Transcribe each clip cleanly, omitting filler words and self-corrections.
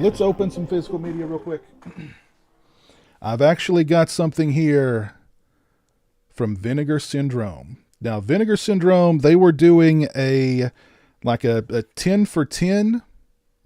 let's open some physical media real quick. I've actually got something here from Vinegar Syndrome. Now, Vinegar Syndrome, they were doing a 10 for 10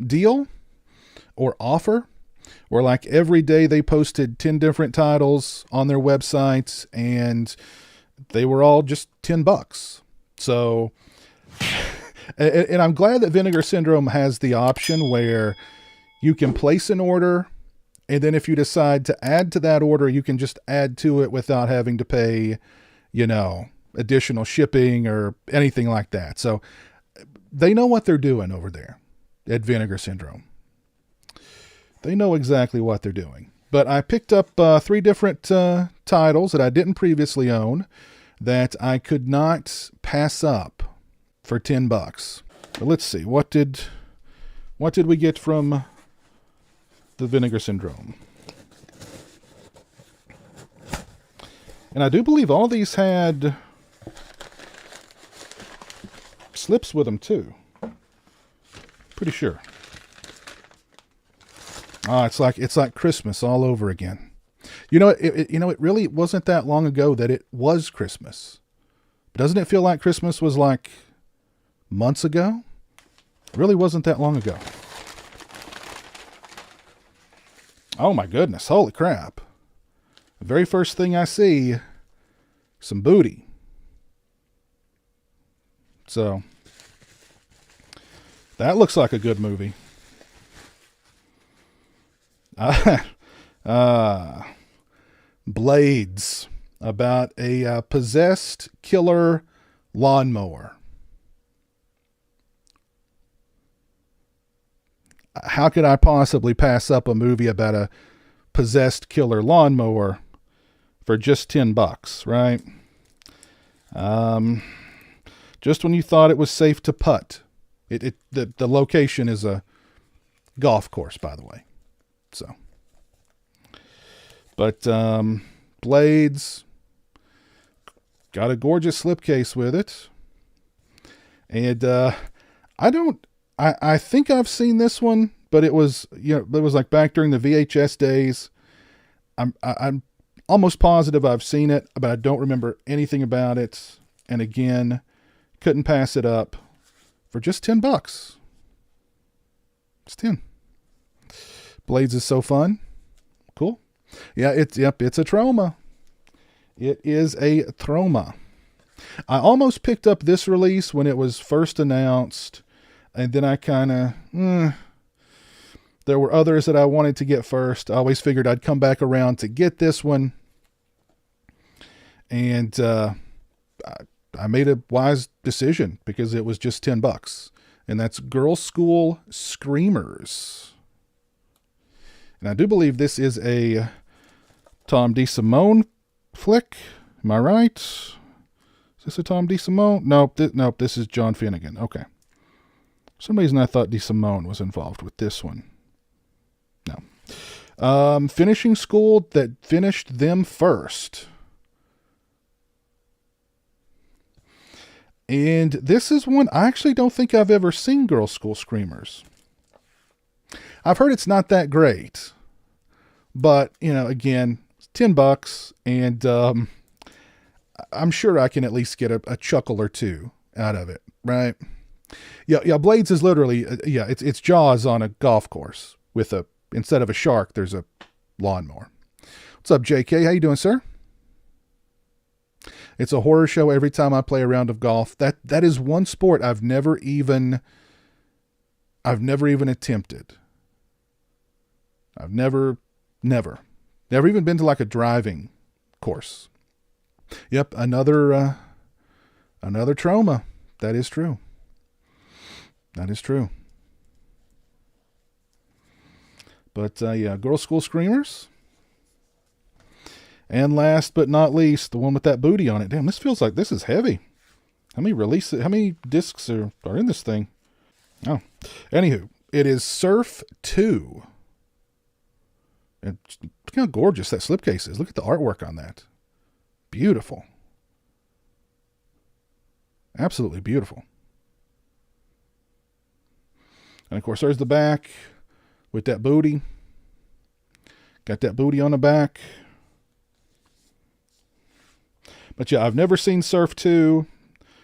deal or offer, where like every day they posted 10 different titles on their website, and they were all just $10. So, and I'm glad that Vinegar Syndrome has the option where you can place an order, and then if you decide to add to that order, you can just add to it without having to pay, additional shipping or anything like that. So they know what they're doing over there at Vinegar Syndrome. They know exactly what they're doing. But I picked up 3 different titles that I didn't previously own that I could not pass up for $10. But let's see, what did we get from the Vinegar Syndrome? And I do believe all these had slips with them too. Pretty sure. It's like Christmas all over again. It really wasn't that long ago that it was Christmas. Doesn't it feel like Christmas was like months ago? It really wasn't that long ago. Oh my goodness, holy crap. The very first thing I see, some booty. So, that looks like a good movie. Blades, about a possessed killer lawnmower. How could I possibly pass up a movie about a possessed killer lawnmower for just $10, right? Just when you thought it was safe to putt. The location is a golf course, by the way. So, but blades, got a gorgeous slipcase with it, and I think I've seen this one, but it was like back during the VHS days. I'm almost positive I've seen it, but I don't remember anything about it. And again, couldn't pass it up for just $10. It's 10. Blades is so fun. Cool. Yeah, it's a trauma. It is a trauma. I almost picked up this release when it was first announced, and then I kind of, there were others that I wanted to get first. I always figured I'd come back around to get this one. And I made a wise decision because it was just $10. And that's Girls' School Screamers. And I do believe this is a Tom DeSimone flick. Am I right? Is this a Tom DeSimone? Nope, this is John Finnegan. Okay. For some reason I thought DeSimone was involved with this one. No. Finishing School that finished them first. And this is one I actually don't think I've ever seen, Girls' School Screamers. I've heard it's not that great, but again, it's $10, and I'm sure I can at least get a chuckle or two out of it, right? Yeah. Blades is literally, it's Jaws on a golf course with instead of a shark, there's a lawnmower. What's up, JK? How you doing, sir? It's a horror show every time I play a round of golf. That is one sport I've never even attempted. I've never even been to like a driving course. Yep, another trauma. That is true. That is true. But Girls' School Screamers. And last but not least, the one with that booty on it. Damn, this feels like this is heavy. How many discs are in this thing? Oh, anywho, it is Surf 2. And look how gorgeous that slipcase is. Look at the artwork on that. Beautiful. Absolutely beautiful. And of course, there's the back. with that booty. Got that booty on the back. But yeah, I've never seen Surf 2.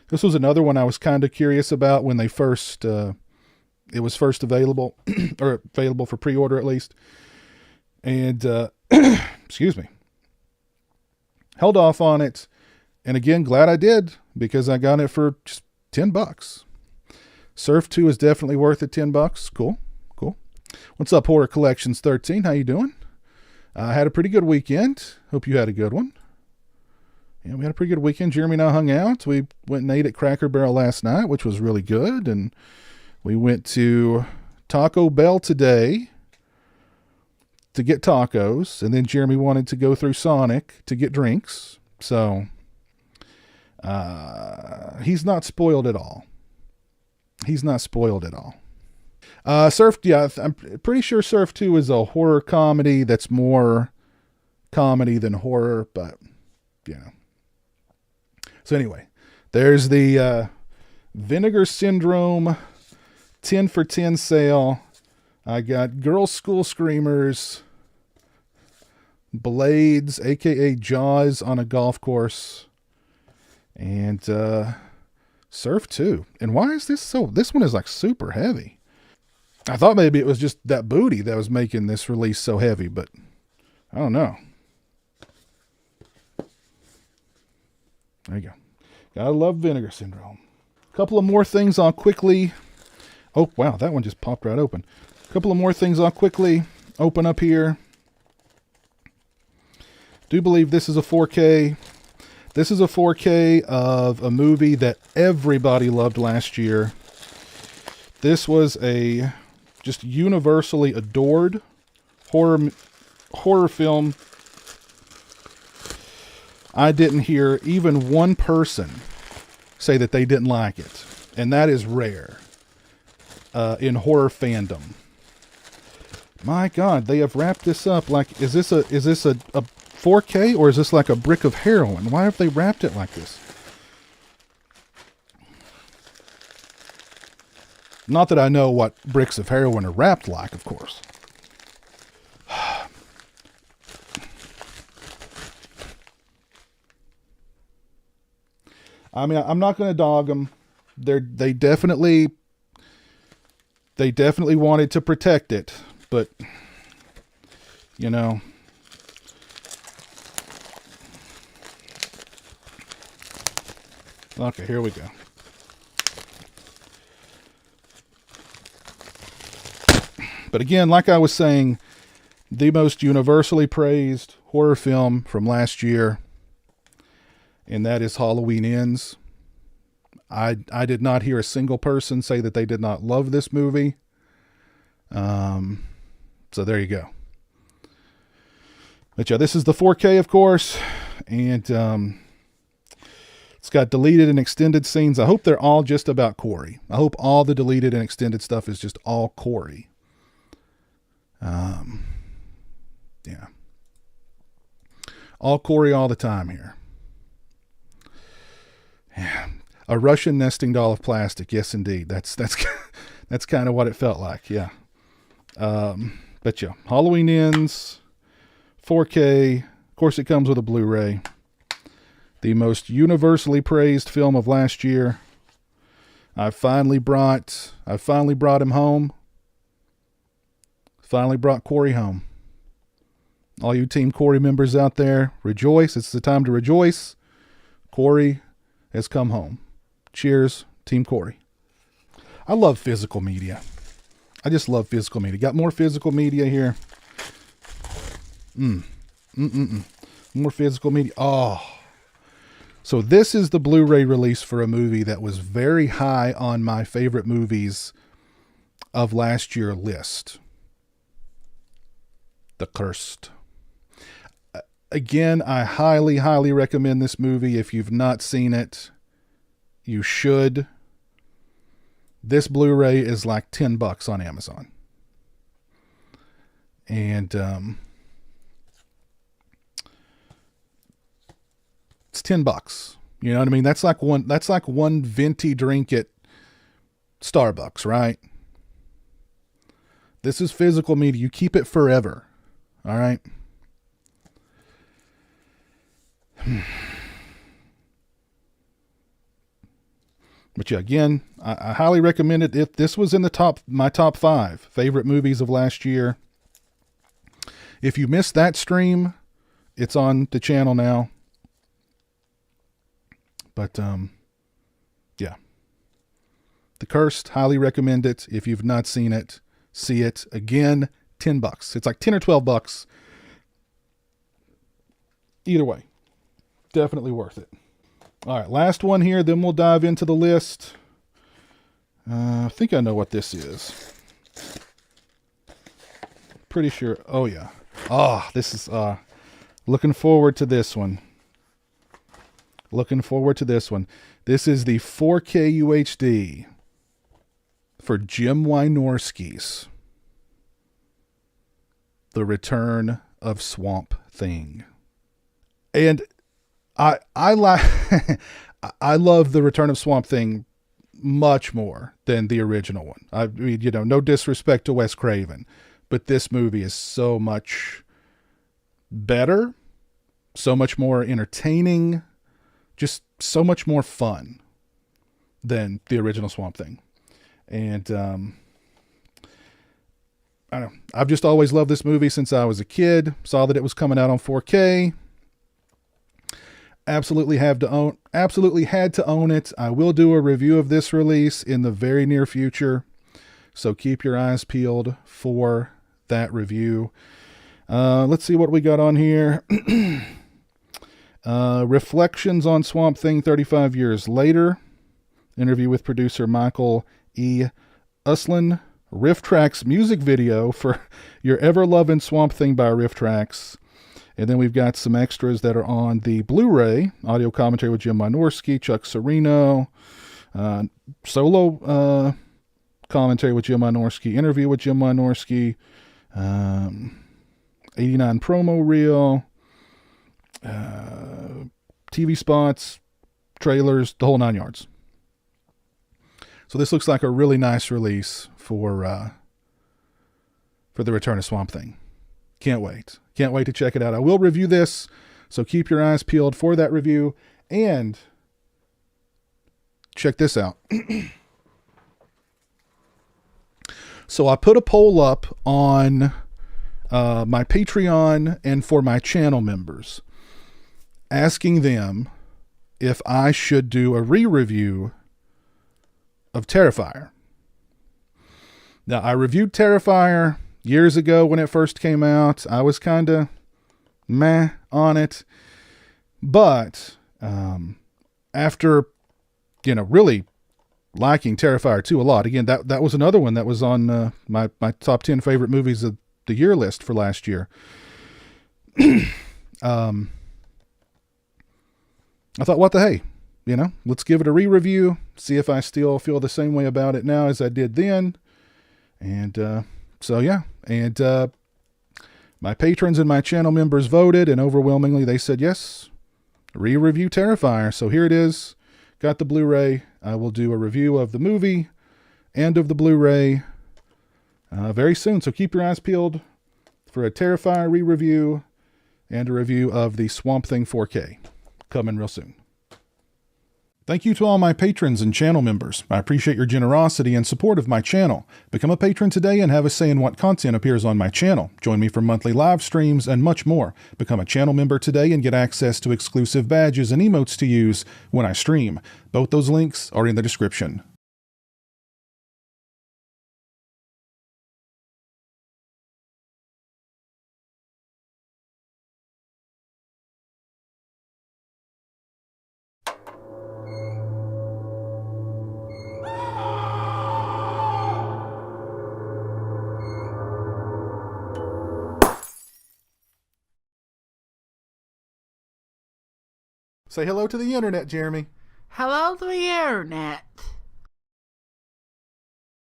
This was another one I was kind of curious about when they first, it was first available, or available for pre-order at least. And, excuse me, held off on it. And again, glad I did, because I got it for just $10. Surf 2 is definitely worth it, $10. Cool, cool. What's up, Horror Collections 13? How you doing? I had a pretty good weekend. Hope you had a good one. Yeah, we had a pretty good weekend. Jeremy and I hung out. We went and ate at Cracker Barrel last night, which was really good. And we went to Taco Bell today to get tacos. And then Jeremy wanted to go through Sonic to get drinks. So he's not spoiled at all. He's not spoiled at all. Surf, yeah, I'm pretty sure Surf 2 is a horror comedy that's more comedy than horror, but, you know. So anyway, there's the Vinegar Syndrome 10 for 10 sale. I got Girls School Screamers, Blades, a.k.a. Jaws on a golf course, and Surf 2. And why is this so... This one is like super heavy. I thought maybe it was just that booty that was making this release so heavy, but I don't know. There you go. Gotta love Vinegar Syndrome. A couple of more things I'll quickly... Oh, wow, that one just popped right open. A couple of more things I'll quickly open up here. Do believe this is a 4K. This is a 4K of a movie that everybody loved last year. This was a just universally adored horror film. I didn't hear even one person say that they didn't like it. And that is rare in horror fandom. My God, they have wrapped this up like, is this a 4K, or is this like a brick of heroin? Why have they wrapped it like this? Not that I know what bricks of heroin are wrapped like, of course. I mean, I'm not going to dog them. They definitely wanted to protect it, but you know, okay, here we go. But again, like I was saying, the most universally praised horror film from last year, and that is Halloween Ends. I did not hear a single person say that they did not love this movie. So there you go. But yeah, this is the 4K, of course, and it's got deleted and extended scenes. I hope they're all just about Corey. I hope all the deleted and extended stuff is just all Corey. Yeah. All Corey all the time here. Yeah. A Russian nesting doll of plastic. Yes, indeed. That's kind of what it felt like. Yeah. But yeah, Halloween Ends, 4K. Of course, it comes with a Blu-ray. The most universally praised film of last year. I finally brought him home. Finally brought Corey home. All you Team Corey members out there, rejoice. It's the time to rejoice. Corey has come home. Cheers, Team Corey. I love physical media. I just love physical media. Got more physical media here. More physical media. Oh. So this is the Blu-ray release for a movie that was very high on my favorite movies of last year list. The Cursed. Again, I highly, highly recommend this movie. If you've not seen it, you should. This Blu-ray is like $10 on Amazon. And it's $10. You know what I mean? That's like one venti drink at Starbucks, right? This is physical media. You keep it forever. All right. But yeah, again, I highly recommend it. If this was in my top 5 favorite movies of last year. If you missed that stream, it's on the channel now. But yeah, The Cursed, highly recommend it. If you've not seen it, see it. Again, $10. It's like 10 or 12 bucks. Either way, definitely worth it. All right, last one here, then we'll dive into the list. I think I know what this is. Pretty sure. Oh, yeah. Oh, this is, looking forward to this one. Looking forward to this one. This is the 4K UHD for Jim Wynorski's The Return of Swamp Thing. And I love The Return of Swamp Thing much more than the original one. I mean, you know, no disrespect to Wes Craven, but this movie is so much better, so much more entertaining, just so much more fun than the original Swamp Thing. And I don't know, I've just always loved this movie since I was a kid. Saw that it was coming out on 4K. Absolutely had to own it. I will do a review of this release in the very near future, so keep your eyes peeled for that review. Let's see what we got on here. Reflections on Swamp Thing 35 years later. Interview with producer Michael E. Uslan. Riff Tracks music video for Your Ever-Lovin' Swamp Thing by Riff Tracks. And then we've got some extras that are on the Blu-ray. Audio commentary with Jim Wynorski, Chuck Serino. Solo commentary with Jim Wynorski. Interview with Jim Wynorski. 89 promo reel. TV spots. Trailers. The whole 9 yards. So this looks like a really nice release for The Return of Swamp Thing. Can't wait. Can't wait to check it out. I will review this, so keep your eyes peeled for that review. And check this out. So I put a poll up on my Patreon and for my channel members, asking them if I should do a re-review of Terrifier. Now, I reviewed Terrifier years ago when it first came out. I was kind of meh on it. But after, really liking Terrifier 2 a lot. Again, that was another one that was on my top 10 favorite movies of the year list for last year. I thought, what the hey? Let's give it a re-review, see if I still feel the same way about it now as I did then. And so, yeah. And my patrons and my channel members voted, and overwhelmingly they said, yes, re-review Terrifier. So here it is. Got the Blu-ray. I will do a review of the movie and of the Blu-ray very soon. So keep your eyes peeled for a Terrifier re-review and a review of the Swamp Thing 4K. Coming real soon. Thank you to all my patrons and channel members. I appreciate your generosity and support of my channel. Become a patron today and have a say in what content appears on my channel. Join me for monthly live streams and much more. Become a channel member today and get access to exclusive badges and emotes to use when I stream. Both those links are in the description. Say hello to the internet, Jeremy. Hello to the internet.